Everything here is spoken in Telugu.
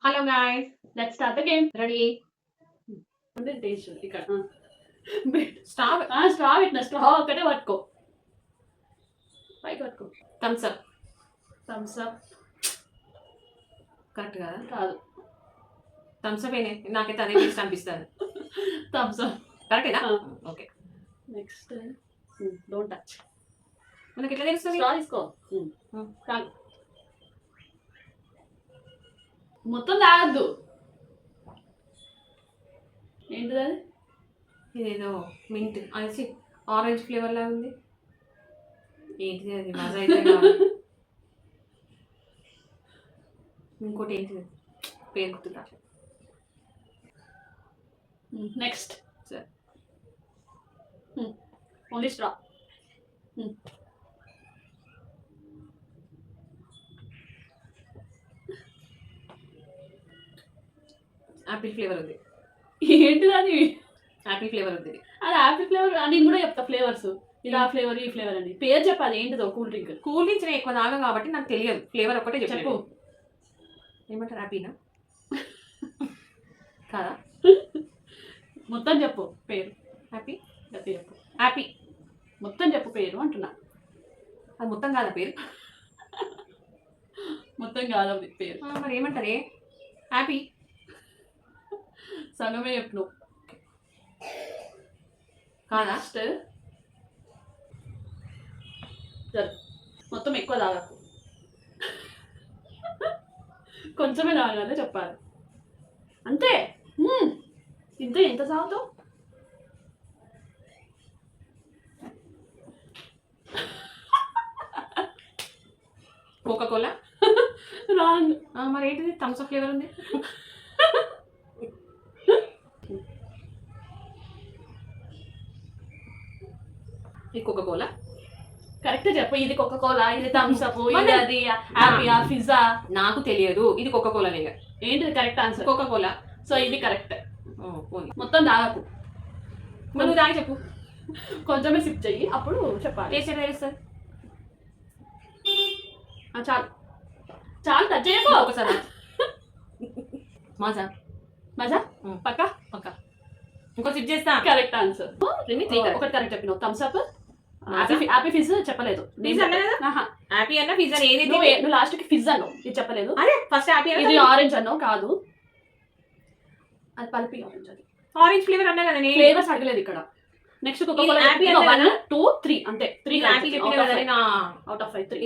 Hello guys, let's start the game. Ready? Taste ఇక్కడ స్టాప్. స్ట్రా పెట్టిన స్ట్రా ఒక్కటే పట్టుకో, పైకి పట్టుకో. Thumbs up. Thumbs up correct కదా? కాదు, థమ్స్ అప్ నాకైతే అదే టేస్ట్ అనిపిస్తుంది. థమ్స్ అప్ కరెక్టేనా? ఓకే. Next don't touch. మనకి ఎట్లా తెలుస్తుంది? స్ట్రా తీసుకో. కాదు, మొత్తం తాగద్దు. ఏంటిది అది? ఇదేదో మింట్ అది ఆరెంజ్ ఫ్లేవర్ లాగా ఉంది. ఏంటిది అది? మజా అయితే కావాలి. ఇంకోటి ఏంటిది? పేరు గుర్తురా. నెక్స్ట్ సరే, ఓన్లీ స్ట్రా. యాపిల్ ఫ్లేవర్ ఉంది. ఏంటిది అది? యాపిల్ ఫ్లేవర్ ఉంది. అది యాపిల్ ఫ్లేవర్. నేను కూడా చెప్తా ఫ్లేవర్స్. ఇది ఆ ఫ్లేవర్, ఈ ఫ్లేవర్ అని పేరు చెప్పాలి. ఏంటిదో కూల్ డ్రింక్. కూల్ డ్రింక్స్ నేను ఎక్కువ తాగా కాబట్టి నాకు తెలియదు. ఫ్లేవర్ ఒకటే చెప్పు. ఏమంటారు? హ్యాపీనా? కాదా? మొత్తం చెప్పు పేరు. హ్యాపీ. చెప్పు. హ్యాపీ మొత్తం చెప్పు పేరు అంటున్నా. అది మొత్తం కాదా పేరు? మొత్తం కాదు పేరు. మరి ఏమంటారే? హ్యాపీ సగమే చెప్పు కాదా? సరే, మొత్తం ఎక్కువ తాగకు, కొంచెమే తాగాలి చెప్పాలి అంతే. ఇంత ఎంత తాగుతావు? Coca Cola. రాంగ్. మరి ఏంటిది? థమ్స్ అప్ ఫ్లేవర్ ఉంది. ఇది కోకా కోలా. కరెక్ట్ చెప్పు. ఇది కోకా కోలా, ఇది థమ్స్ అప్, ఇది అది హ్యాపీయా, పిజ్జా. నాకు తెలియదు. ఇది కోకా కోలా. ఏంటిది correct answer? Coca Cola. So ఇది కరెక్ట్. మొత్తం మొత్తం తాగకు, నువ్వు దాగి చెప్పు. కొంచెమే సిప్ చెయ్యి, అప్పుడు చెప్పాలి. టేస్ట్ ఎట్లా తెలుస్తుంది? చాలు చాలు, టచ్ చేయకు. ఒకసారి మజా మజా పక్క పక్క. ఇంకో సిప్ చేస్తా. Correct answer. ఒకటి కరెక్ట్ చెప్పినావు. థమ్స్ అప్, హ్యాపీ ఫిజ్ చెప్పలేదు. హ్యాపీ అన్న పిజ్జా ఏది? నువ్వు లాస్ట్ కి ఫిజ్ అన్నావు, ఇది చెప్పలేదు. అదే ఫస్ట్ హ్యాపీ. ఇది ఆరెంజ్ అన్నావు. కాదు, అది పల్పి ఆరెంజ్. అది ఆరెంజ్ ఫ్లేవర్ అన్నా కదా నేను. ఫ్లేవర్స్ అడగలేదు ఇక్కడ. నెక్స్ట్ హ్యాపీ 1 2 3 అంతే. 3 హ్యాపీ చెప్పిన కదా అవుట్ ఆఫ్ 5 3.